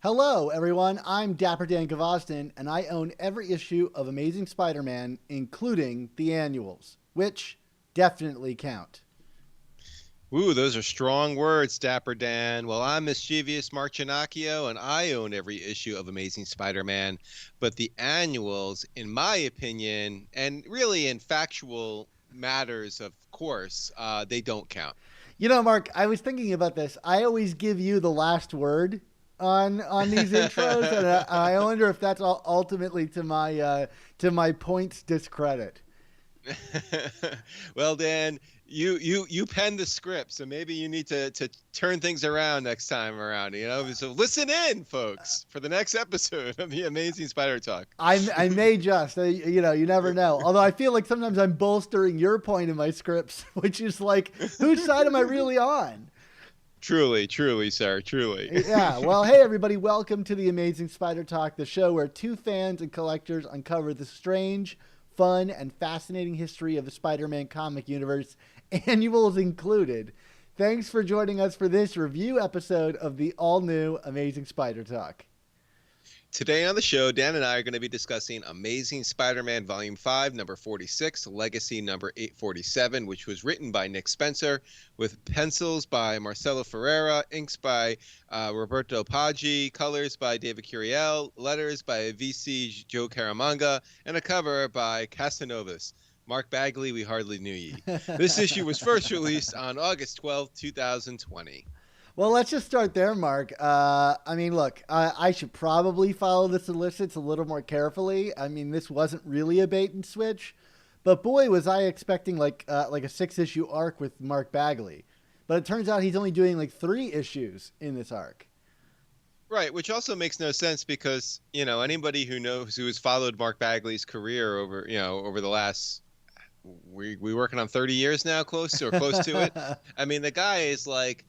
Hello, everyone. I'm Dapper Dan Gavoston, and I own every issue of Amazing Spider Man, including the annuals, which definitely count. Ooh, those are strong words, Dapper Dan. Well, I'm Mischievous Marchinacchio, and I own every issue of Amazing Spider-Man. But the annuals, in my opinion, and really in factual matters, of course, they don't count. You know, Mark, I was thinking about this. I always give you the last word on these intros, and I wonder if that's ultimately to my point's discredit. Well, Dan, you penned the script, so maybe you need to turn things around next time around. So listen in, folks, for the next episode of the Amazing Spider Talk. I may just, you never know. Although I feel like sometimes I'm bolstering your point in my scripts, which is like, whose side am I really on? Truly, truly, sir, truly. Yeah, well, hey, everybody, welcome to the Amazing Spider Talk, the show where two fans and collectors uncover the strange, fun, and fascinating history of the Spider Man comic universe, annuals included. Thanks for joining us for this review episode of the all new Amazing Spider Talk. Today on the show, Dan and I are going to be discussing Amazing Spider-Man Volume 5, number 46, Legacy number 847, which was written by Nick Spencer, with pencils by Marcelo Ferreira, inks by Roberto Paggi, colors by David Curiel, letters by VC Joe Caramanga, and a cover by Casanovas. Mark Bagley, we hardly knew ye. This issue was first released on August 12th, 2020. Well, let's just start there, Mark. I mean, look, I should probably follow the solicits a little more carefully. I mean, this wasn't really a bait and switch, but boy, was I expecting like a 6 issue arc with Mark Bagley. But it turns out he's only doing like 3 issues in this arc. Right, which also makes no sense because, anybody who has followed Mark Bagley's career over the last we working on 30 years now, close to it. I mean, the guy is like,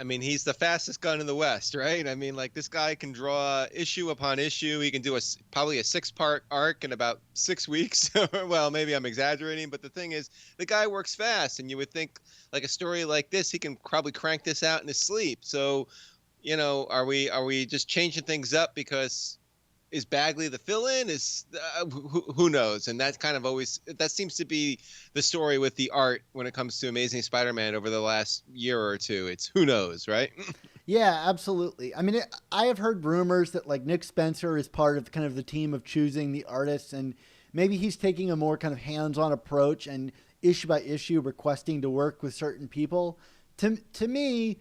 he's the fastest gun in the West, right? I mean, like, this guy can draw issue upon issue. He can do probably a 6-part arc in about 6 weeks. Well, maybe I'm exaggerating, but the thing is, the guy works fast, and you would think like a story like this, he can probably crank this out in his sleep. So, are we just changing things up because is Bagley the fill-in? Who knows? And that's kind of that seems to be the story with the art when it comes to Amazing Spider-Man over the last year or two. It's who knows, right? Yeah, absolutely. I mean, I have heard rumors that like Nick Spencer is part of kind of the team of choosing the artists, and maybe he's taking a more kind of hands-on approach and issue by issue requesting to work with certain people. To me,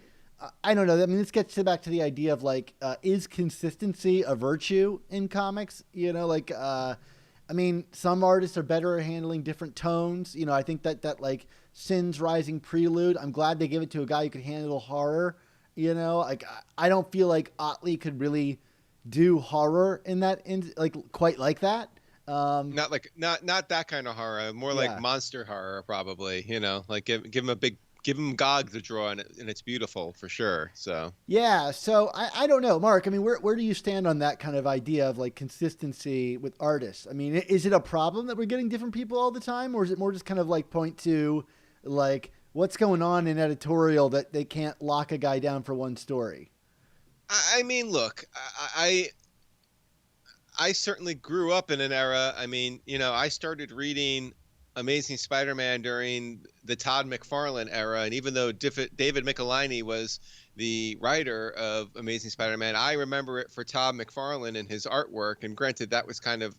I don't know. I mean, this gets back to the idea of like, is consistency a virtue in comics? I mean, some artists are better at handling different tones. I think that like Sin's Rising Prelude. I'm glad they gave it to a guy who could handle horror. Like I don't feel like Otley could really do horror in like quite like that. Not that kind of horror, more like Yeah. monster horror, probably. Like give him Gog to draw, and it's beautiful for sure. So Yeah, so I don't know, Mark. I mean, where do you stand on that kind of idea of like consistency with artists? I mean, is it a problem that we're getting different people all the time, or is it more just kind of like point to like what's going on in editorial that they can't lock a guy down for one story? I mean, look, I certainly grew up in an era. I mean, I started reading Amazing Spider-Man during the Todd McFarlane era, and even though David Michelinie was the writer of Amazing Spider-Man, I remember it for Todd McFarlane and his artwork. And granted, that was kind of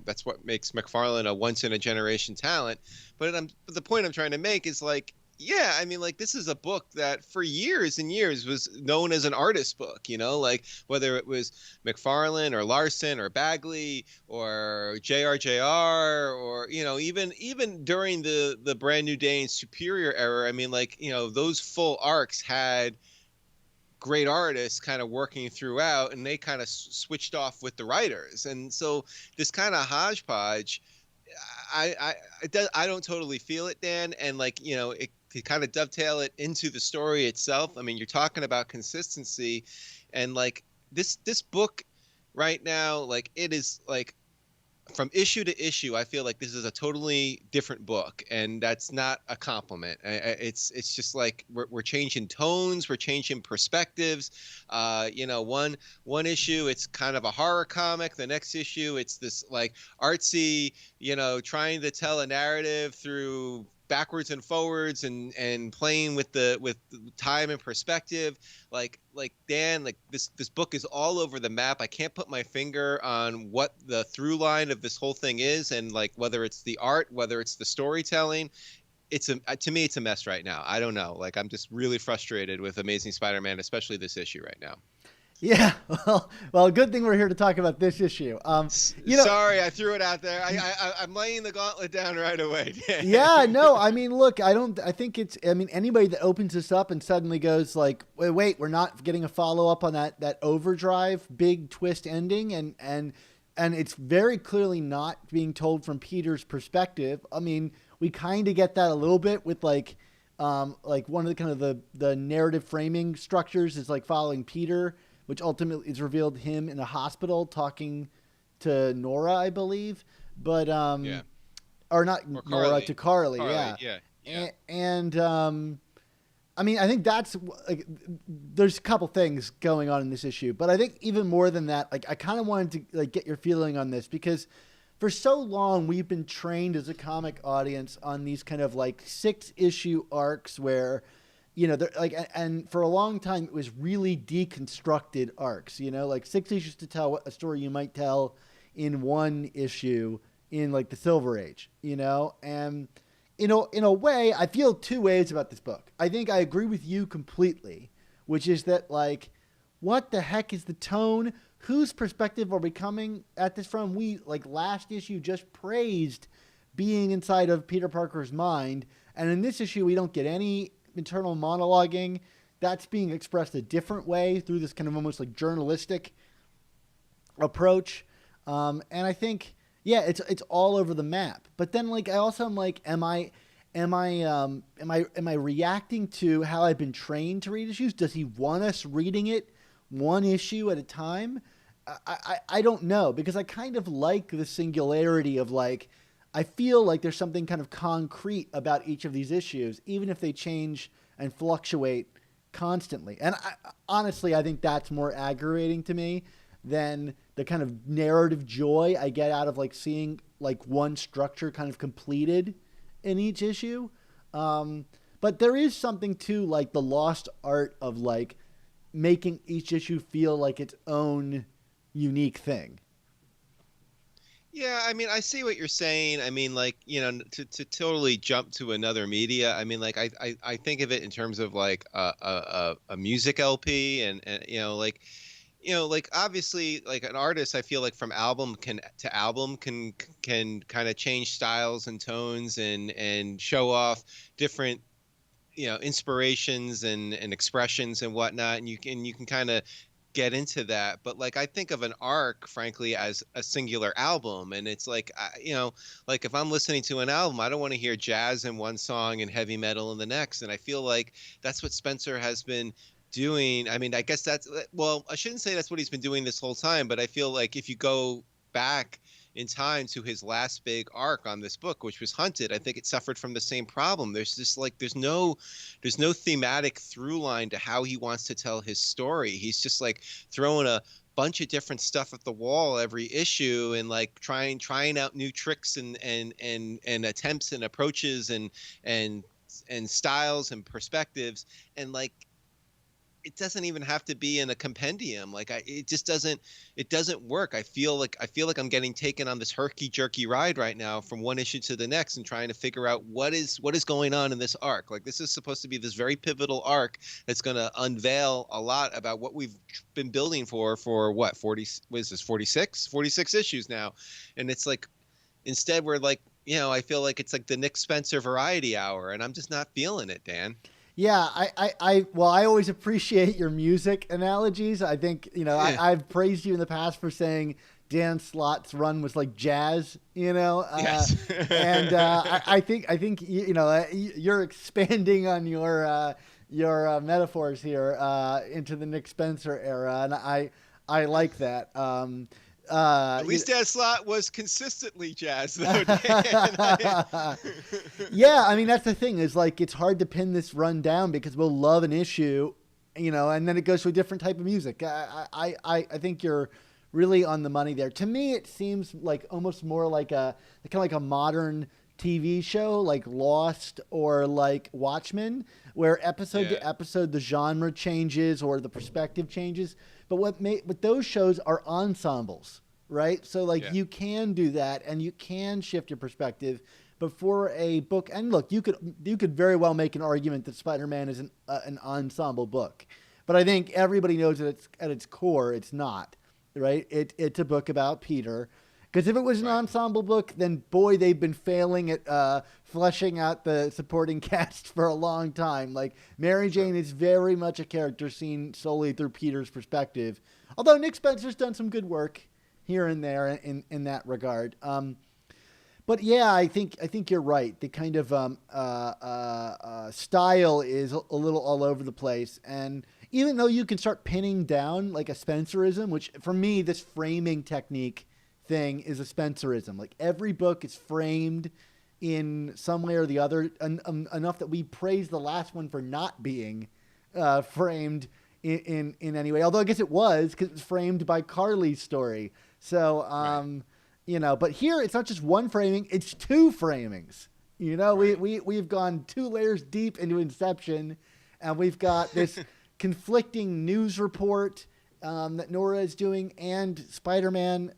that's what makes McFarlane a once in a generation talent. But the point I'm trying to make is like, yeah, I mean, like, this is a book that for years and years was known as an artist book, like whether it was McFarlane or Larson or Bagley or JRJR or, even during the Brand New Day and Superior era. I mean, like, those full arcs had great artists kind of working throughout, and they kind of switched off with the writers. And so this kind of hodgepodge, I don't totally feel it, Dan. And like, it to kind of dovetail it into the story itself. I mean, you're talking about consistency, and like this book right now, like, it is like from issue to issue, I feel like this is a totally different book, and that's not a compliment. It's just like we're changing tones, we're changing perspectives. One issue it's kind of a horror comic. The next issue it's this like artsy, trying to tell a narrative through backwards and forwards and playing with time and perspective. Like Dan, like this book is all over the map. I can't put my finger on what the through line of this whole thing is, and like whether it's the art, whether it's the storytelling. To me it's a mess right now. I don't know. Like I'm just really frustrated with Amazing Spider-Man, especially this issue right now. Yeah, well, good thing we're here to talk about this issue. Sorry, I threw it out there. I'm laying the gauntlet down right away. Yeah, no, I mean, look, I think anybody that opens this up and suddenly goes like, wait, we're not getting a follow up on that Overdrive big twist ending, and it's very clearly not being told from Peter's perspective. I mean, we kind of get that a little bit with like one of the kind of the narrative framing structures is like following Peter, which ultimately is revealed him in a hospital talking to Nora, I believe, but Yeah. or not Or Nora, Carly. to Carly, Yeah. And I mean, I think that's like there's a couple things going on in this issue, but I think even more than that, like I kind of wanted to like get your feeling on this because for so long we've been trained as a comic audience on these kind of like 6-issue arcs where and for a long time it was really deconstructed arcs, like 6 issues to tell a story you might tell in 1 issue in like the Silver Age, and in a way I feel 2 ways about this book. I think I agree with you completely, which is that like, what the heck is the tone? Whose perspective are we coming at this from? We like last issue just praised being inside of Peter Parker's mind, and in this issue we don't get any internal monologuing. That's being expressed a different way through this kind of almost like journalistic approach. And I think, yeah, it's all over the map. But then like I also am like, am I reacting to how I've been trained to read issues? Does he want us reading it 1 issue at a time? I don't know, because I kind of like the singularity of like, I feel like there's something kind of concrete about each of these issues, even if they change and fluctuate constantly. And honestly, I think that's more aggravating to me than the kind of narrative joy I get out of like seeing like one structure kind of completed in each issue. But there is something to like the lost art of like making each issue feel like its own unique thing. Yeah, I mean, I see what you're saying. I mean, like, to totally jump to another media. I mean, like, I think of it in terms of like a music LP, and like obviously, like an artist, I feel like from album to album can kind of change styles and tones and show off different inspirations and expressions and whatnot, and you can kind of get into that. But like I think of an arc frankly as a singular album, and it's like like if I'm listening to an album, I don't want to hear jazz in one song and heavy metal in the next. And I feel like that's what Spencer has been doing. I mean, I guess I shouldn't say that's what he's been doing this whole time, but I feel like if you go back in time to his last big arc on this book, which was Hunted, I think it suffered from the same problem. There's just like there's no thematic through line to how he wants to tell his story. He's just like throwing a bunch of different stuff at the wall every issue, and like trying out new tricks and attempts and approaches and styles and perspectives, and like it doesn't even have to be in a compendium. Like it doesn't work. I feel like I'm getting taken on this herky jerky ride right now from one issue to the next and trying to figure out what is going on in this arc. Like this is supposed to be this very pivotal arc that's going to unveil a lot about what we've been building for what 40, what is this, 46 issues now. And it's like, instead we're like, I feel like it's like the Nick Spencer variety hour, and I'm just not feeling it, Dan. Yeah, I always appreciate your music analogies. I think, Yeah. I've praised you in the past for saying Dan Slott's run was like jazz, Yes. and I think you're expanding on your metaphors here into the Nick Spencer era, and I like that. At least Dan Slott was consistently jazzed, though, Dan. Yeah, I mean that's the thing is like it's hard to pin this run down because we'll love an issue, and then it goes to a different type of music. I think you're really on the money there. To me, it seems like almost more like a kind of like a modern TV show like Lost or like Watchmen, where episode to episode the genre changes or the perspective changes. But what those shows are ensembles, right? So like you can do that and you can shift your perspective. But for a book, and look, you could very well make an argument that Spider-Man is an ensemble book, but I think everybody knows that at its core, it's not, right? It's a book about Peter. Because if it was an ensemble book, then boy, they've been failing at fleshing out the supporting cast for a long time. Like Mary Jane is very much a character seen solely through Peter's perspective. Although Nick Spencer's done some good work here and there in that regard. But yeah, I think you're right. The kind of style is a little all over the place, and even though you can start pinning down like a Spencerism, which for me, this framing technique thing is a Spencerism. Like every book is framed in some way or the other enough that we praise the last one for not being framed in any way. Although I guess it was because it was framed by Carly's story. So, but here it's not just one framing, it's two framings. We've gone 2 layers deep into Inception, and we've got this conflicting news report that Nora is doing and Spider-Man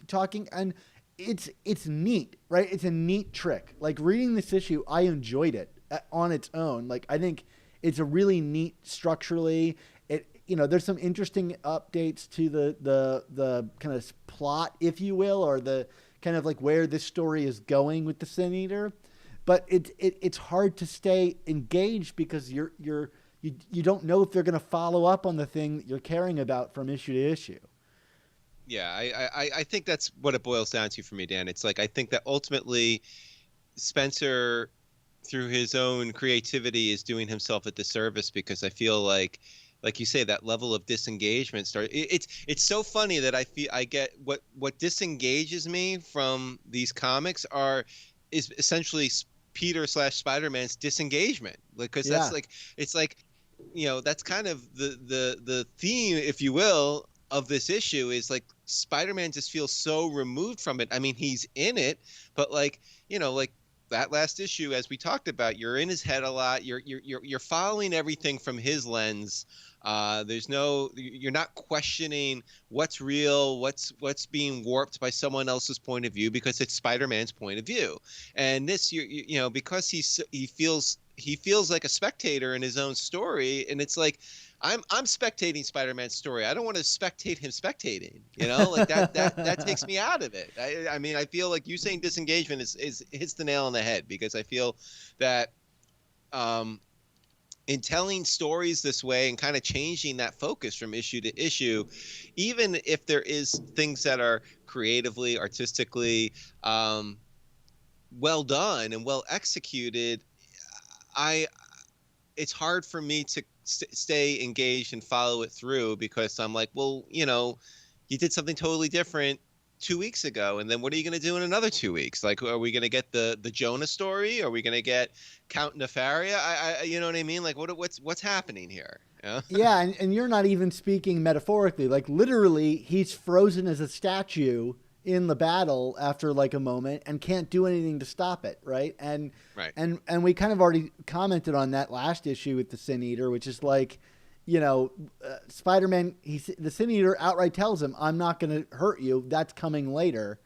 talking, and it's neat, right? It's a neat trick. Like reading this issue, I enjoyed it on its own. Like I think it's a really neat structurally. There's some interesting updates to the kind of plot, if you will, or the kind of like where this story is going with the Sin Eater. But it's hard to stay engaged because you don't know if they're going to follow up on the thing that you're caring about from issue to issue. Yeah, I think that's what it boils down to for me, Dan. It's like I think that ultimately Spencer, through his own creativity, is doing himself a disservice because I feel like you say, that level of disengagement it's so funny that I get what disengages me from these comics is essentially Peter / Spider-Man's disengagement, because that's like it's like that's kind of the theme, if you will, of this issue is like Spider-Man just feels so removed from it. I mean, he's in it, but like that last issue, as we talked about, you're in his head a lot. You're following everything from his lens. You're not questioning what's real, what's being warped by someone else's point of view, because it's Spider-Man's point of view. And this, because he feels like a spectator in his own story, and it's like I'm spectating Spider-Man's story. I don't want to spectate him spectating. Like that takes me out of it. I mean, I feel like you saying disengagement is hits the nail on the head, because I feel that in telling stories this way and kind of changing that focus from issue to issue, even if there is things that are creatively, artistically well done and well executed, it's hard for me to stay engaged and follow it through, because I'm like, well, you did something totally different 2 weeks ago, and then what are you going to do in another 2 weeks? Like, are we going to get the Jonah story? Are we going to get Count Nefaria? You know what I mean? Like, what's happening here? Yeah, and you're not even speaking metaphorically. Like literally, he's frozen as a statue in the battle after like a moment and can't do anything to stop it, right? And we kind of already commented on that last issue with the Sin Eater, which is like, Spider-Man, the Sin Eater outright tells him, "I'm not going to hurt you. That's coming later,"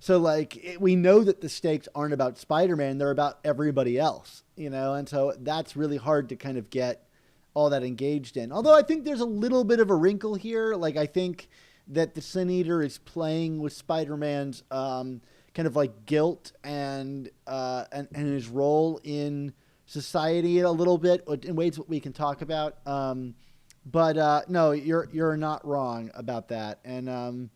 So like we know that the stakes aren't about Spider-Man; they're about everybody else, and so that's really hard to kind of get all that engaged in. Although I think there's a little bit of a wrinkle here. Like I think that the Sin Eater is playing with Spider-Man's kind of like guilt and his role in society a little bit in ways that we can talk about. But no, you're not wrong about that. And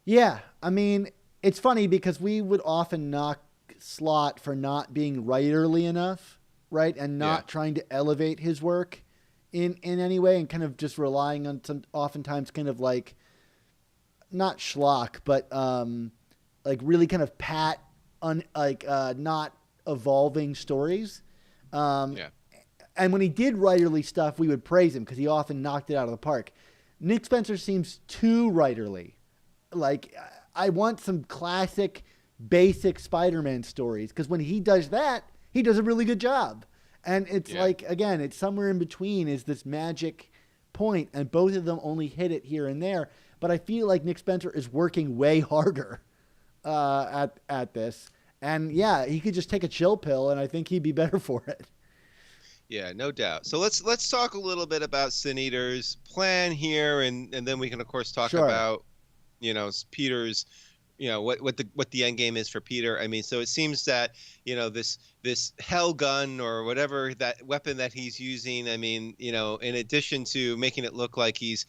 yeah, I mean, it's funny because we would often knock Slott for not being writerly enough, right? And not trying to elevate his work in any way, and kind of just relying on some oftentimes kind of like not schlock, but like really kind of not evolving stories. Yeah. And when he did writerly stuff, we would praise him because he often knocked it out of the park. Nick Spencer seems too writerly. Like, I want some classic, basic Spider-Man stories because when he does that, he does a really good job. And it's like, again, it's somewhere in between is this magic point, and both of them only hit it here and there. But I feel like Nick Spencer is working way harder at this. And yeah, he could just take a chill pill, and I think he'd be better for it. Yeah, no doubt. So let's talk a little bit about Sin Eater's plan here, and then we can of course talk Sure. about Peter's, what the end game is for Peter. I mean, so it seems that this hell gun or whatever that weapon that he's using. I mean, in addition to making it look like he's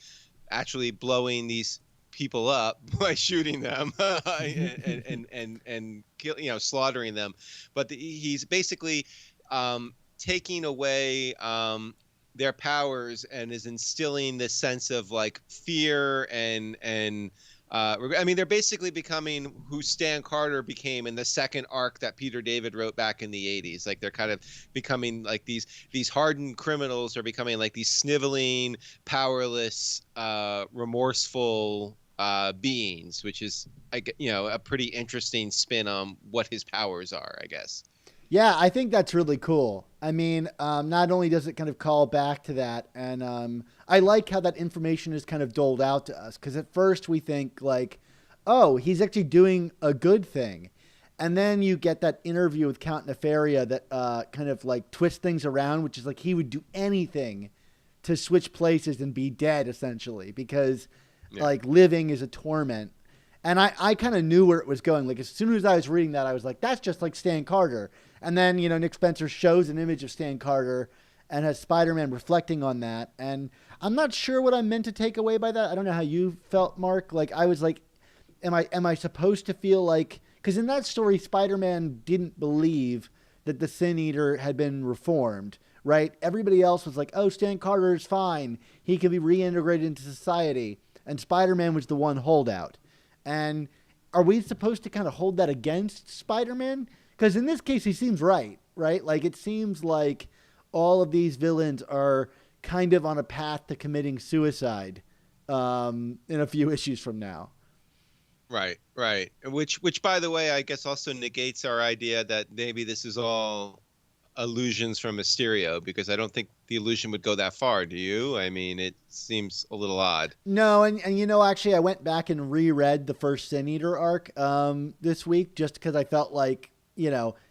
actually blowing these people up by shooting them and kill, slaughtering them, but he's basically taking away their powers and is instilling this sense of like fear and I mean, they're basically becoming who Stan Carter became in the second arc that Peter David wrote back in the 80s. Like they're kind of becoming like these hardened criminals are becoming like these sniveling, powerless, remorseful beings, which is a pretty interesting spin on what his powers are, I guess. Yeah, I think that's really cool. I mean, not only does it kind of call back to that, and I like how that information is kind of doled out to us, because at first we think like, oh, he's actually doing a good thing. And then you get that interview with Count Nefaria that kind of like twists things around, which is like he would do anything to switch places and be dead, essentially, because like living is a torment. And I kind of knew where it was going. Like as soon as I was reading that, I was like, that's just like Stan Carter. And then, Nick Spencer shows an image of Stan Carter and has Spider-Man reflecting on that. And I'm not sure what I'm meant to take away by that. I don't know how you felt, Mark. Like I was like, am I supposed to feel like, because in that story, Spider-Man didn't believe that the Sin Eater had been reformed, right? Everybody else was like, oh, Stan Carter is fine. He can be reintegrated into society. And Spider-Man was the one holdout. And are we supposed to kind of hold that against Spider-Man? Because in this case, he seems right? Like it seems like all of these villains are kind of on a path to committing suicide in a few issues from now. Right. Which, by the way, I guess also negates our idea that maybe this is all illusions from Mysterio, because I don't think the illusion would go that far. Do you? I mean, it seems a little odd. No, and actually, I went back and reread the first Sin Eater arc this week just because I felt like,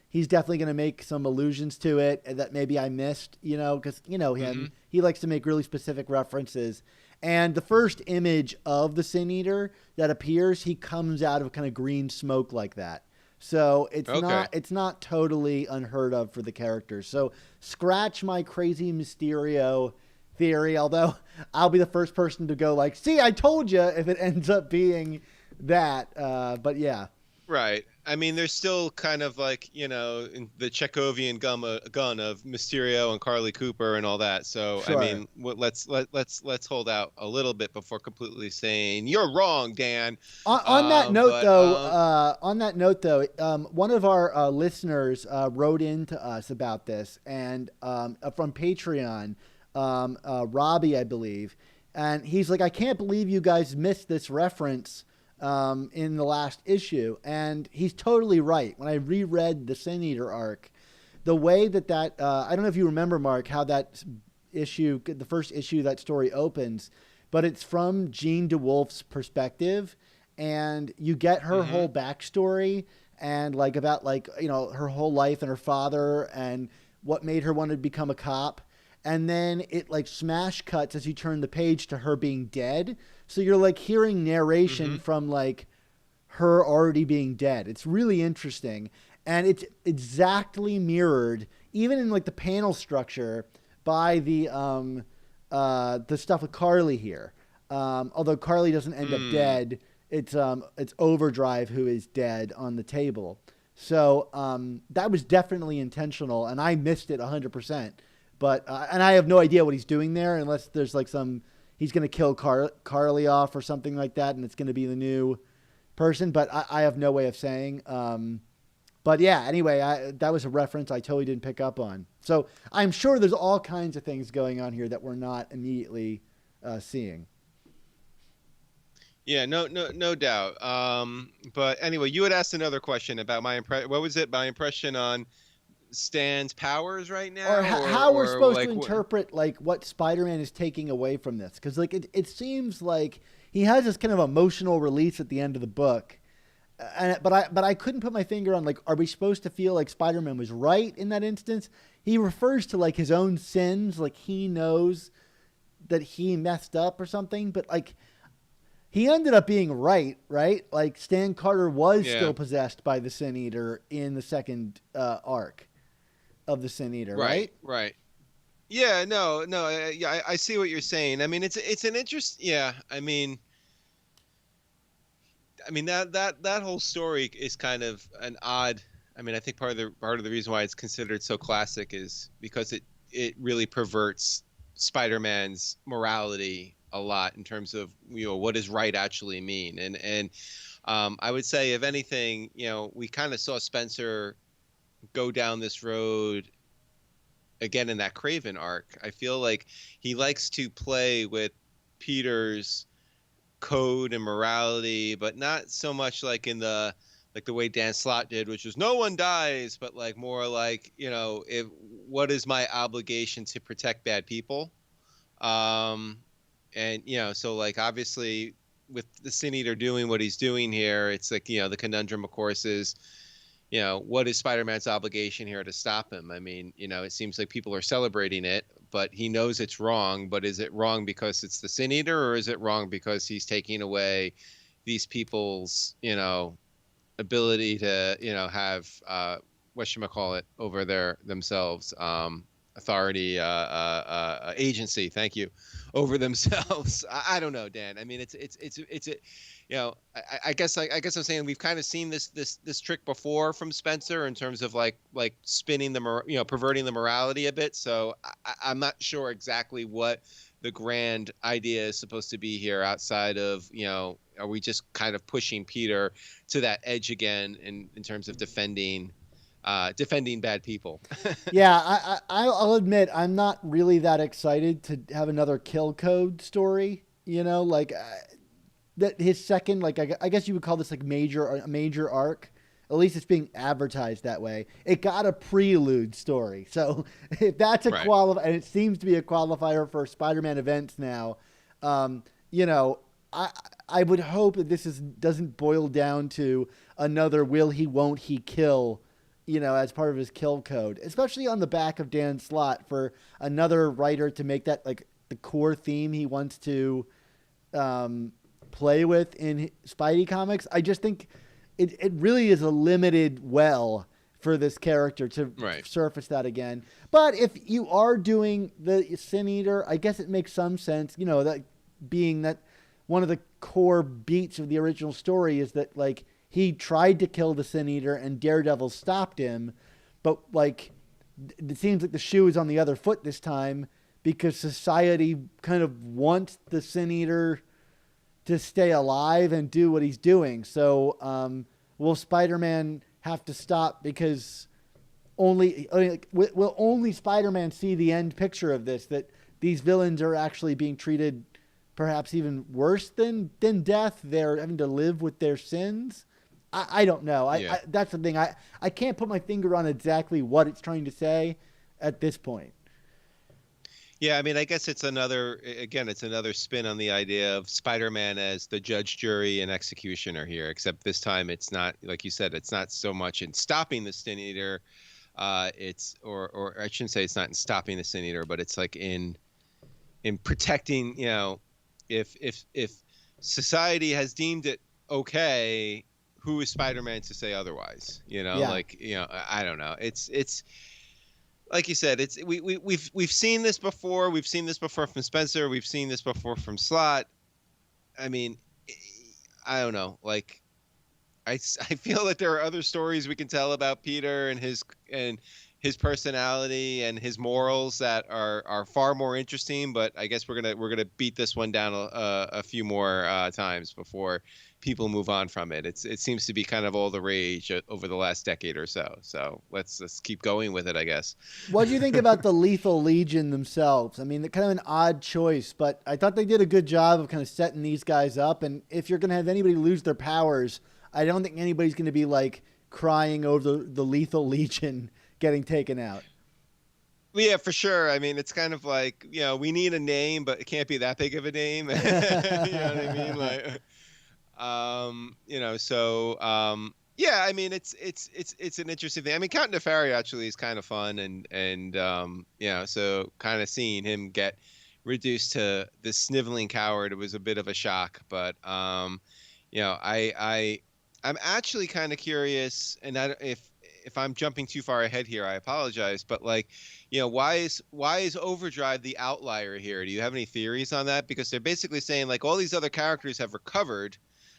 he's definitely going to make some allusions to it that maybe I missed, because, him, mm-hmm. He likes to make really specific references. And the first image of the Sin Eater that appears, he comes out of kind of green smoke like that. So it's not totally unheard of for the characters. So scratch my crazy Mysterio theory, although I'll be the first person to go like, see, I told you, if it ends up being that. But yeah. Right. I mean, there's still kind of like, in the Chekhovian gun of Mysterio and Carly Cooper and all that. So, sure. I mean, let's hold out a little bit before completely saying you're wrong, Dan. On that note, though, one of our listeners wrote in to us about this, and from Patreon, Robbie, I believe, and he's like, I can't believe you guys missed this reference in the last issue. And he's totally right. When I reread the Sin Eater arc, the way that I don't know if you remember, Mark, how that issue, the first issue, that story opens, but it's from Jean DeWolf's perspective, and you get her mm-hmm. whole backstory and like about like, her whole life and her father and what made her want to become a cop. And then it like smash cuts as you turn the page to her being dead. So you're like hearing narration mm-hmm. from like her already being dead. It's really interesting. And it's exactly mirrored, even in like the panel structure, by the stuff with Carly here. Although Carly doesn't end up dead, it's Overdrive who is dead on the table. So that was definitely intentional, and I missed it 100%. But and I have no idea what he's doing there unless there's like some he's going to kill Carly off or something like that, and it's going to be the new person. But I have no way of saying. But yeah, anyway, that was a reference I totally didn't pick up on. So I'm sure there's all kinds of things going on here that we're not immediately seeing. Yeah, no doubt. But anyway, you had asked another question about my impression. What was it? My impression on Stan's powers right Or now, how we're supposed to like what? interpret like what Spider-Man is taking away from this, because like it seems like he has this kind of emotional release at the end of the book, but I couldn't put my finger on like, are we supposed to feel like Spider-Man was right in that instance? He refers to like his own sins, like he knows that he messed up or something, but like he ended up being right? Like Stan Carter was Yeah, still possessed by the Sin Eater in the second arc of the Sin Eater, right, right? right. Yeah, no. Yeah, I see what you're saying. I mean, it's an interest. Yeah, I mean that whole story is kind of an odd. I mean, I think part of the reason why it's considered so classic is because it really perverts Spider-Man's morality a lot in terms of what does right actually mean, and I would say if anything, we kind of saw Spencer go down this road again in that Craven arc. I feel like he likes to play with Peter's code and morality, but not so much like the way Dan Slott did, which was no one dies, but like more like, if what is my obligation to protect bad people? Um and so like obviously with the Sin Eater doing what he's doing here, it's like, the conundrum of course is, what is Spider-Man's obligation here to stop him? I mean, it seems like people are celebrating it, but he knows it's wrong. But is it wrong because it's the Sin Eater, or is it wrong because he's taking away these people's, ability to, have whatchamacallit over themselves, authority, agency. Thank you, over themselves. I don't know, Dan. I mean, it's a, I guess I'm saying we've kind of seen this trick before from Spencer in terms of like spinning perverting the morality a bit. So I'm not sure exactly what the grand idea is supposed to be here outside of, are we just kind of pushing Peter to that edge again in terms of defending bad people? Yeah, I'll admit I'm not really that excited to have another Kill Code story. Like that his second, like I guess you would call this like a major arc. At least it's being advertised that way. It got a prelude story, so if that's a Right. and it seems to be a qualifier for Spider-Man events now. Um, you know, I would hope that this doesn't boil down to another will he won't he kill, as part of his kill code, especially on the back of Dan Slott for another writer to make that like the core theme he wants to play with in Spidey comics. I just think it really is a limited well for this character to Right. surface that again. But if you are doing the Sin Eater, I guess it makes some sense, that being that one of the core beats of the original story is that like he tried to kill the Sin Eater and Daredevil stopped him, but like it seems like the shoe is on the other foot this time because society kind of wants the Sin Eater to stay alive and do what he's doing. So will Spider-Man have to stop because will only Spider-Man see the end picture of this, that these villains are actually being treated perhaps even worse than death? They're having to live with their sins. I don't know. Yeah. That's the thing. I can't put my finger on exactly what it's trying to say at this point. Yeah, I mean, I guess it's another spin on the idea of Spider-Man as the judge, jury, and executioner here, except this time it's not, like you said, it's not so much in stopping the Sin Eater. It's or I shouldn't say it's not in stopping the Sin Eater, but it's like in protecting, if society has deemed it okay, who is Spider-Man to say otherwise? Yeah. I don't know. It's like you said, it's we've seen this before. We've seen this before from Spencer. We've seen this before from Slott. I mean, I don't know. Like, I feel that there are other stories we can tell about Peter and his personality and his morals that are far more interesting. But I guess we're gonna beat this one down a few more times before people move on from it. It seems to be kind of all the rage over the last decade or so. So let's keep going with it, I guess. What do you think about the Lethal Legion themselves? I mean, they're kind of an odd choice, but I thought they did a good job of kind of setting these guys up. And if you're going to have anybody lose their powers, I don't think anybody's going to be like crying over the Lethal Legion getting taken out. Yeah, for sure. I mean, it's kind of like, we need a name, but it can't be that big of a name. You know what I mean? Like, yeah, I mean, it's an interesting thing. I mean, Count Nefaria actually is kind of fun, and so kind of seeing him get reduced to this sniveling coward, it was a bit of a shock. But I'm actually kind of curious, and if I'm jumping too far ahead here, I apologize. But like, why is Overdrive the outlier here? Do you have any theories on that? Because they're basically saying like all these other characters have recovered,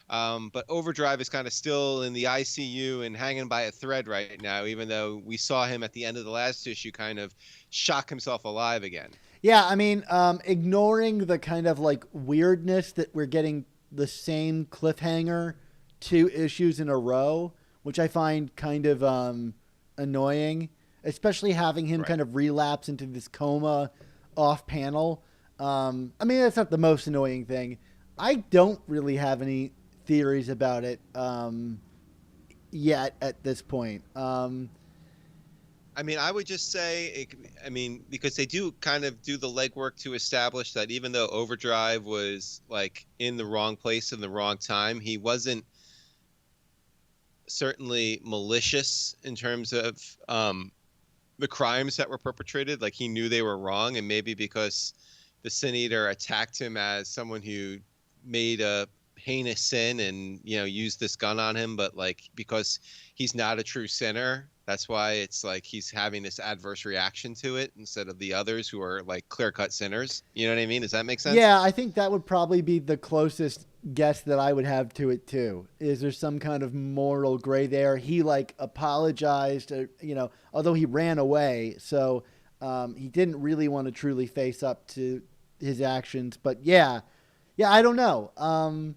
but Overdrive is kind of still in the ICU and hanging by a thread right now, even though we saw him at the end of the last issue kind of shock himself alive again. Yeah, I mean, ignoring the kind of like weirdness that we're getting the same cliffhanger 2 issues in a row, which I find kind of annoying, especially having him kind of relapse into this coma off panel. I mean, that's not the most annoying thing. I don't really have any theories about it yet at this point. I mean, I would just say, because they do kind of do the legwork to establish that even though Overdrive was like in the wrong place in the wrong time, he wasn't certainly malicious in terms of the crimes that were perpetrated. Like he knew they were wrong, and maybe because the Sin Eater attacked him as someone who made a heinous sin and used this gun on him, but like because he's not a true sinner, that's why it's like he's having this adverse reaction to it instead of the others who are like clear-cut sinners. You know what I mean? Does that make sense? Yeah, I think that would probably be the closest guess that I would have to it too. Is there some kind of moral gray there? He like apologized, although he ran away, so he didn't really want to truly face up to his actions. But yeah, I don't know.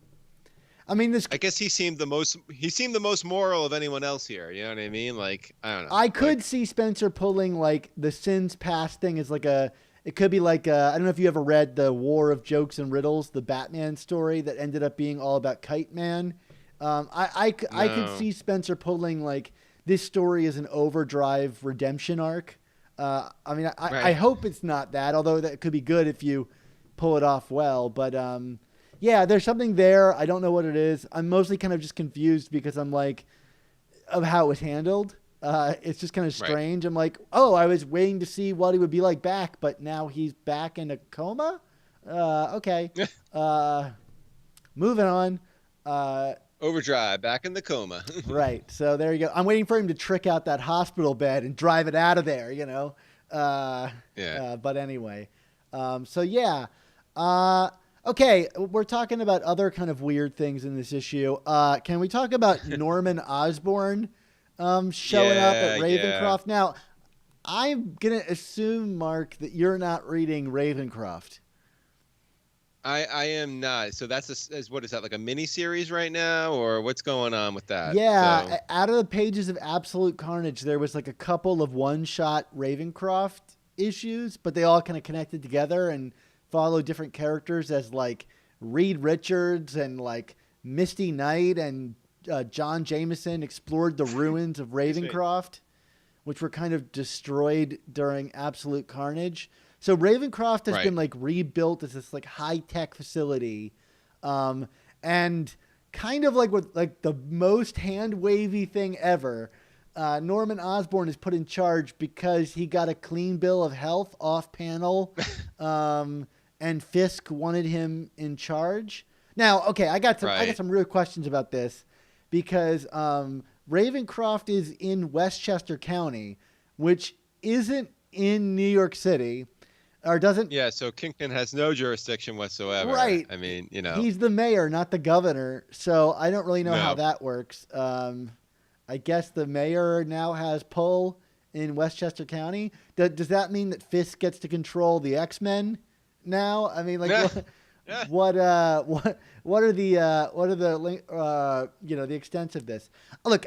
I mean, I guess he seemed the most moral of anyone else here. You know what I mean? Like, I don't know. I could see Spencer pulling like the sins past thing as like it could be like I don't know if you ever read the War of Jokes and Riddles, the Batman story that ended up being all about Kite Man. I could see Spencer pulling like this story is an Overdrive redemption arc. I mean, I hope it's not that, although that could be good if you pull it off well. But yeah, there's something there. I don't know what it is. I'm mostly kind of just confused because I'm like, of how it was handled. It's just kind of strange. I'm like, oh, I was waiting to see what he would be like back, but now he's back in a coma. Okay. Moving on. Overdrive, back in the coma. Right. So there you go. I'm waiting for him to trick out that hospital bed and drive it out of there, Yeah. But anyway. So yeah. Okay, we're talking about other kind of weird things in this issue. Can we talk about Norman Osborn showing up at Ravencroft? Yeah. Now, I'm going to assume, Mark, that you're not reading Ravencroft. I am not. So that's what is that, like a mini series right now, or what's going on with that? Yeah, so. Out of the pages of Absolute Carnage, there was like a couple of one-shot Ravencroft issues, but they all kind of connected together and follow different characters as like Reed Richards and like Misty Knight and John Jameson explored the ruins of Ravencroft, which were kind of destroyed during Absolute Carnage. So Ravencroft has been like rebuilt as this like high-tech facility, and kind of like with like the most hand-wavy thing ever. Norman Osborn is put in charge because he got a clean bill of health off panel, and Fisk wanted him in charge. Now, okay, I got some real questions about this because Ravencroft is in Westchester County, which isn't in New York City. Or doesn't? Yeah, so Kingpin has no jurisdiction whatsoever. Right. I mean, he's the mayor, not the governor. So I don't really know how that works. I guess the mayor now has pull in Westchester County. Does that mean that Fisk gets to control the X-Men now? I mean, like, Yeah. what, Yeah. what are the the extents of this? Look,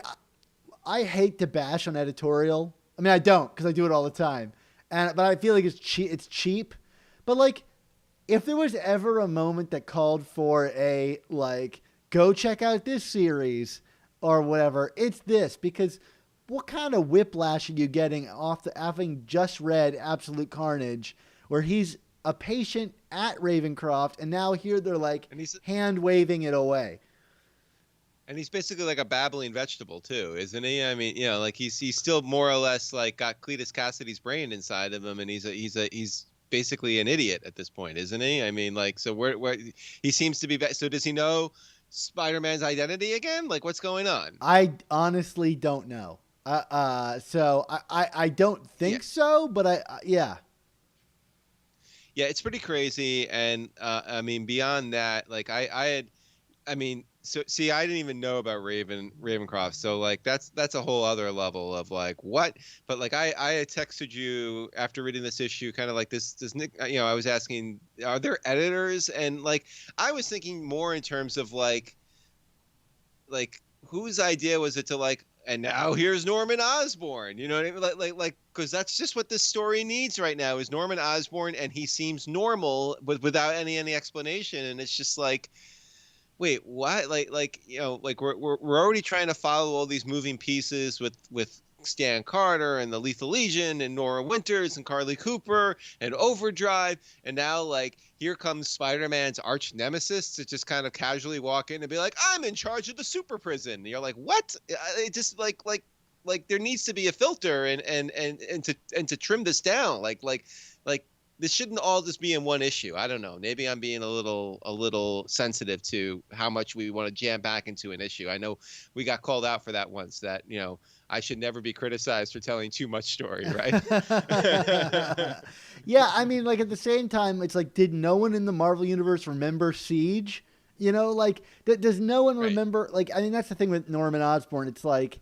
I hate to bash on editorial. I mean, I don't because I do it all the time, but I feel like it's cheap. It's cheap, but like, if there was ever a moment that called for a like, go check out this series or whatever, it's this, because what kind of whiplash are you getting off the having just read Absolute Carnage, where he's a patient at Ravencroft, and now here they're like hand waving it away. And he's basically like a babbling vegetable too, isn't he? I mean, like he's still more or less like got Cletus Cassidy's brain inside of him, and he's basically an idiot at this point, isn't he? I mean, like, so where he seems to be. So does he know Spider-Man's identity again? Like, what's going on? I honestly don't know. So I don't think so, but yeah. Yeah, it's pretty crazy, and I mean, beyond that, like I mean, so see, I didn't even know about Ravencroft, so like that's a whole other level of like what. But like I had texted you after reading this issue, kind of like this Nick, I was asking, are there editors? And like I was thinking more in terms of like whose idea was it to like, and now here's Norman Osborn, you know what I mean? Like, because that's just what this story needs right now is Norman Osborn, and he seems normal, but without any explanation, and it's just like, wait, what? Like like we're already trying to follow all these moving pieces with Stan Carter and the Lethal Legion and Nora Winters and Carly Cooper and Overdrive, and now like here comes Spider-Man's arch nemesis to just kind of casually walk in and be like, I'm in charge of the super prison. And you're like, what? It just like there needs to be a filter and to trim this down. Like this shouldn't all just be in one issue. I don't know. Maybe I'm being a little sensitive to how much we want to jam back into an issue. I know we got called out for that once, that, I should never be criticized for telling too much story, right? Yeah, I mean, like at the same time, it's like, did no one in the Marvel Universe remember Siege? Like, does no one remember? Like, I mean, that's the thing with Norman Osborn. It's like,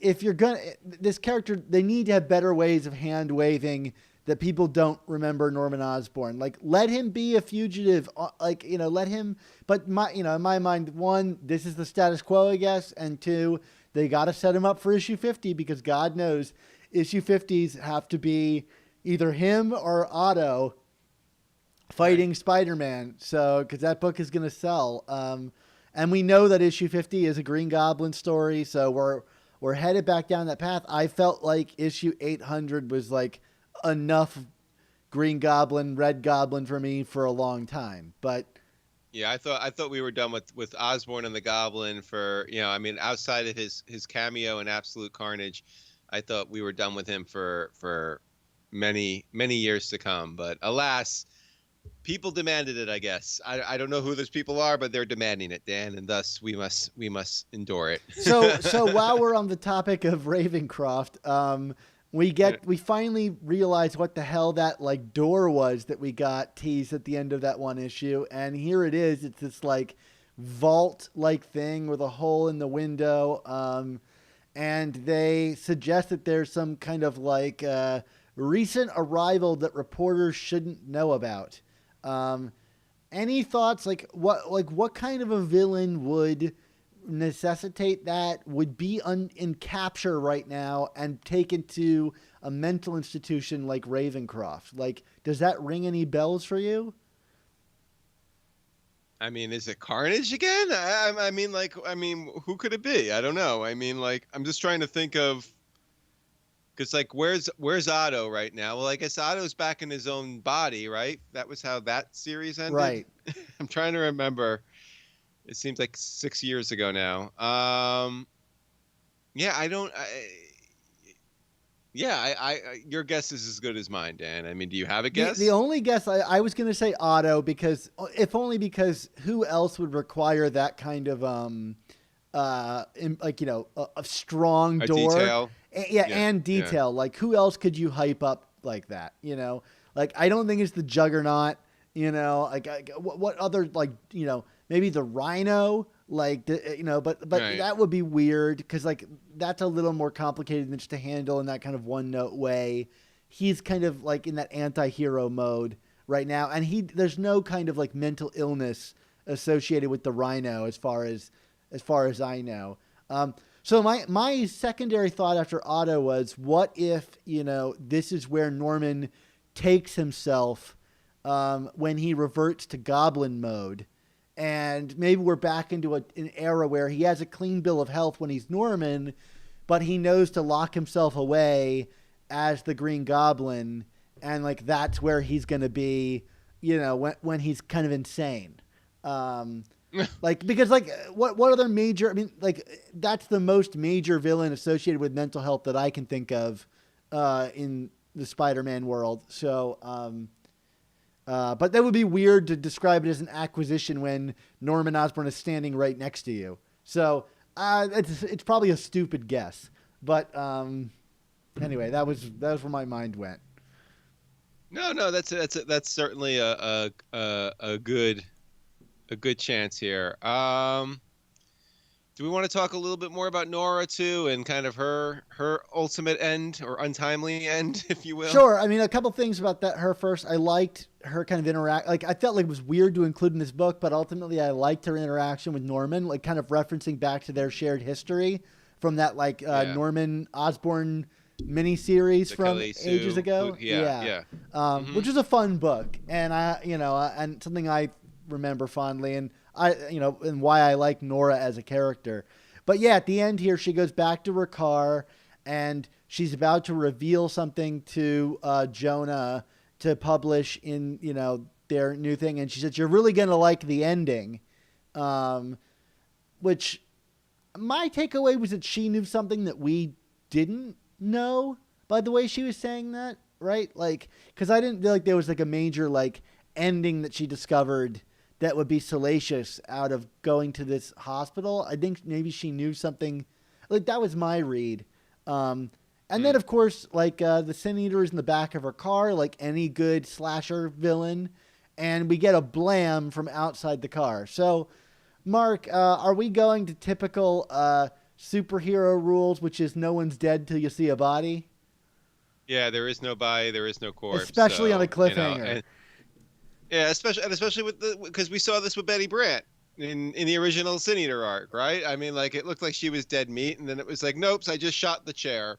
if you're this character, they need to have better ways of hand waving that people don't remember Norman Osborn. Like, let him be a fugitive. Like, let him. But in my mind, one, this is the status quo, I guess, and two, they got to set him up for issue 50 because God knows issue 50s have to be either him or Otto fighting Spider-Man. So, because that book is going to sell. And we know that issue 50 is a Green Goblin story. So we're headed back down that path. I felt like issue 800 was like enough Green Goblin, Red Goblin for me for a long time. But yeah, I thought we were done with Osborn and the Goblin for, I mean, outside of his cameo in Absolute Carnage, I thought we were done with him for many years to come. But alas, people demanded it, I guess. I don't know who those people are, but they're demanding it, Dan, and thus we must endure it. So while we're on the topic of Ravencroft, we finally realize what the hell that like door was that we got teased at the end of that one issue, and here it is. It's this like vault like thing with a hole in the window, and they suggest that there's some kind of like recent arrival that reporters shouldn't know about. Any thoughts? Like what kind of a villain would necessitate that, would be in capture right now and taken to a mental institution like Ravencroft? Like, does that ring any bells for you? I mean, is it Carnage again? I mean, who could it be? I don't know. I mean, like, I'm just trying to think of, because like, where's Otto right now? Well, I guess Otto's back in his own body, right? That was how that series ended. Right. I'm trying to remember. It seems like 6 years ago now. Yeah, your guess is as good as mine, Dan. I mean, do you have a guess? The only guess I was going to say Otto, because if only because who else would require that kind of a strong door, detail. And detail. Like, who else could you hype up like that? Like, I don't think it's the Juggernaut. Like what other, like, maybe the Rhino Like, but Right. that would be weird because like that's a little more complicated than just to handle in that kind of one note way. He's kind of like in that anti-hero mode right now, and there's no kind of like mental illness associated with the Rhino as far as I know. So my secondary thought after Otto was, what if this is where Norman takes himself when he reverts to Goblin mode, and maybe we're back into an era where he has a clean bill of health when he's Norman, but he knows to lock himself away as the Green Goblin, and like that's where he's going to be, when he's kind of insane. Like because like what other major? I mean, like that's the most major villain associated with mental health that I can think of in the Spider-Man world. So, but that would be weird to describe it as an acquisition when Norman Osborn is standing right next to you. So it's probably a stupid guess. But anyway, that was where my mind went. No, that's certainly a good chance here. Do we want to talk a little bit more about Nora too, and kind of her ultimate end or untimely end, if you will? Sure. I mean, a couple things about her first. I liked her kind of interact. Like, I felt like it was weird to include in this book, but ultimately, I liked her interaction with Norman, like kind of referencing back to their shared history from that Norman Osborn miniseries from ages ago. Yeah. Which was a fun book, and and something I remember fondly, and and why I like Nora as a character. But yeah, at the end here, she goes back to her car, and she's about to reveal something to Jonah to publish in their new thing, and she says, "You're really gonna like the ending," which my takeaway was that she knew something that we didn't know by the way she was saying that, right? Like, because I didn't feel like there was like a major like ending that she discovered that would be salacious out of going to this hospital. I think maybe she knew something. Like, that was my read. And then, of course, like the Sin Eater is in the back of her car, like any good slasher villain. And we get a blam from outside the car. So, Mark, are we going to typical superhero rules, which is no one's dead till you see a body? Yeah, there is no body, there is no corpse. Especially on a cliffhanger. Yeah, especially with because we saw this with Betty Brant in the original Sin Eater arc, right? I mean, like, it looked like she was dead meat, and then it was like, nope, I just shot the chair.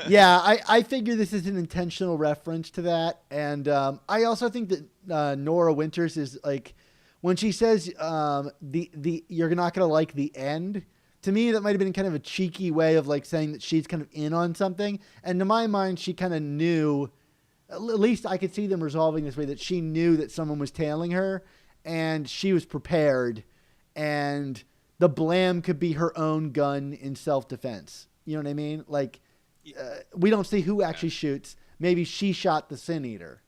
Yeah, I figure this is an intentional reference to that, and I also think that Nora Winters is like, when she says the you're not gonna like the end. To me, that might have been kind of a cheeky way of like saying that she's kind of in on something, and to my mind, she kind of knew. At least I could see them resolving this way, that she knew that someone was tailing her and she was prepared, and the blam could be her own gun in self-defense. You know what I mean? Like, we don't see who actually shoots. Maybe she shot the Sin Eater.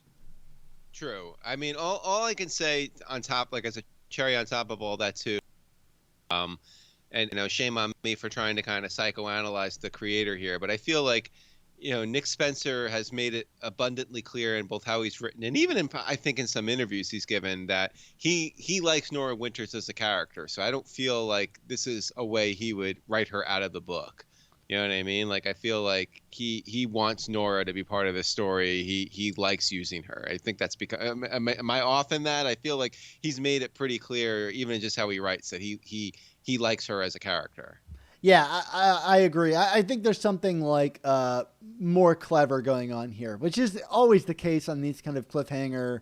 True. I mean, all I can say on top, like as a cherry on top of all that too, and shame on me for trying to kind of psychoanalyze the creator here, but I feel like Nick Spencer has made it abundantly clear in both how he's written and even I think in some interviews he's given that he likes Nora Winters as a character. So I don't feel like this is a way he would write her out of the book. You know what I mean? Like, I feel like he wants Nora to be part of the story. He likes using her. I think that's because am I off in that? I feel like he's made it pretty clear, even in just how he writes, that he likes her as a character. Yeah, I agree. I think there's something like more clever going on here, which is always the case on these kind of cliffhanger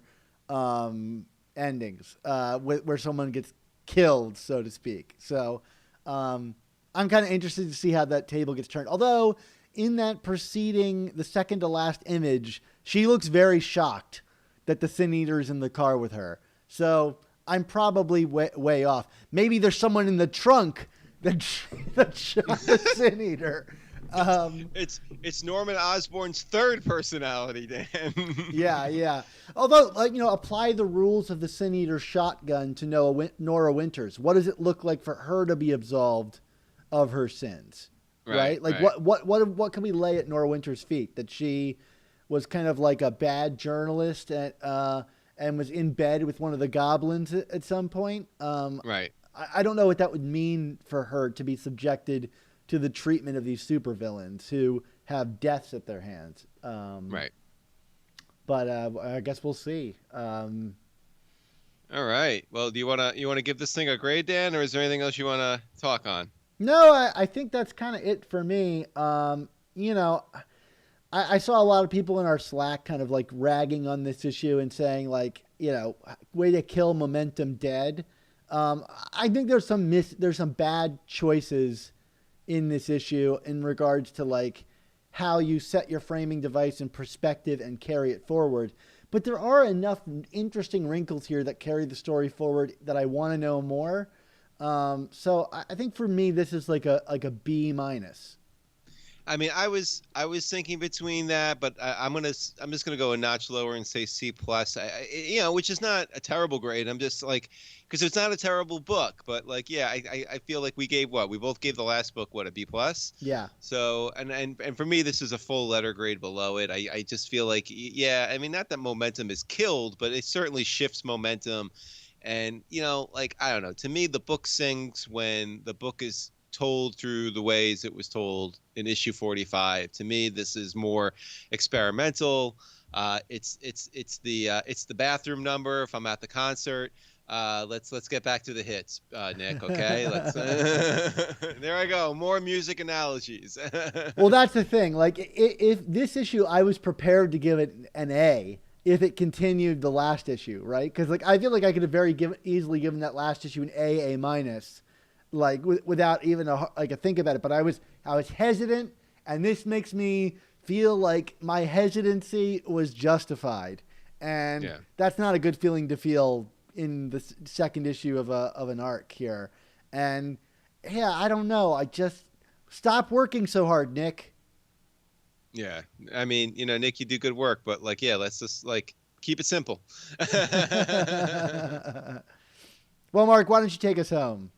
endings, where someone gets killed, so to speak. So I'm kind of interested to see how that table gets turned. Although in that preceding, the second to last image, she looks very shocked that the Sin Eater is in the car with her. So I'm probably way off. Maybe there's someone in the trunk that shot the Sin Eater. It's Norman Osborn's third personality, Dan. Yeah. Although, apply the rules of the Sin Eater shotgun to Nora Winters. What does it look like for her to be absolved of her sins? Right? Like, right. What can we lay at Nora Winters' feet? That she was kind of like a bad journalist and was in bed with one of the goblins at some point. Right. I don't know what that would mean for her to be subjected to the treatment of these supervillains who have deaths at their hands. Right. But I guess we'll see. All right. Well, do you wanna give this thing a grade, Dan, or is there anything else you wanna talk on? No, I think that's kind of it for me. You know, I saw a lot of people in our Slack kind of like ragging on this issue and saying like, you know, way to kill momentum dead. I think there's some bad choices in this issue in regards to like how you set your framing device in perspective and carry it forward. But there are enough interesting wrinkles here that carry the story forward that I want to know more. So I think for me this is like a B minus. I mean, I was thinking between that, but I'm just gonna go a notch lower and say C plus. Which is not a terrible grade. I'm just like, because it's not a terrible book, but like, yeah, I feel like we both gave the last book a B plus. Yeah. So and for me, this is a full letter grade below it. I just feel like, yeah, I mean, not that momentum is killed, but it certainly shifts momentum. And like, I don't know. To me, the book sings when the book is told through the ways it was told in issue 45. To me, this is more experimental. It's the bathroom number if I'm at the concert. Let's get back to the hits, Nick. Okay, let's. There I go. More music analogies. Well, that's the thing. Like, if this issue, I was prepared to give it an A if it continued the last issue, right? Because like I feel like I could have easily given that last issue an A minus, like without even a think about it. But I was hesitant, and this makes me feel like my hesitancy was justified, and that's not a good feeling to feel in the second issue of an arc here. And yeah, I don't know. I just stop working so hard, Nick. Yeah, I mean, Nick, you do good work, but like, yeah, let's just like keep it simple. Well, Mark, why don't you take us home?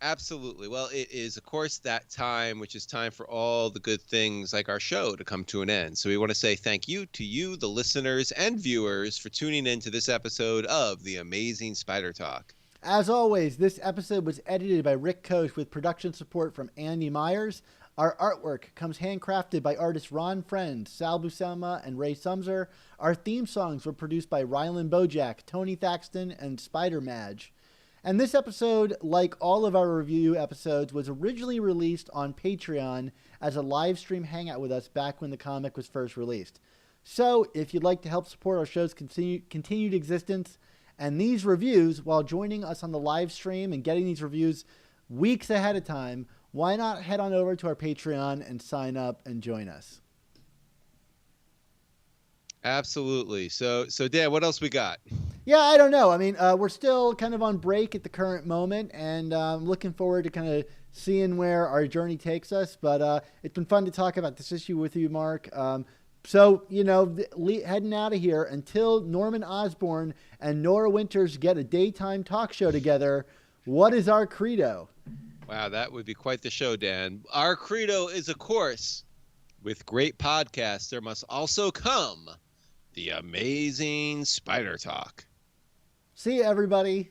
Absolutely. Well, it is, of course, that time, which is time for all the good things like our show to come to an end. So we want to say thank you to you, the listeners and viewers, for tuning in to this episode of The Amazing Spider Talk. As always, this episode was edited by Rick Koch with production support from Andy Myers. Our artwork comes handcrafted by artists Ron Friend, Sal Buscema, and Ray Sumser. Our theme songs were produced by Rylan Bojack, Tony Thaxton, and Spider Madge. And this episode, like all of our review episodes, was originally released on Patreon as a live stream hangout with us back when the comic was first released. So, if you'd like to help support our show's continued existence and these reviews while joining us on the live stream and getting these reviews weeks ahead of time, why not head on over to our Patreon and sign up and join us? Absolutely. So Dan, what else we got? Yeah, I don't know. I mean, we're still kind of on break at the current moment, and I'm looking forward to kind of seeing where our journey takes us. But it's been fun to talk about this issue with you, Mark. So, heading out of here until Norman Osborn and Nora Winters get a daytime talk show together, what is our credo? Wow, that would be quite the show, Dan. Our credo is, of course, with great podcasts, there must also come the Amazing Spider Talk. See you, everybody.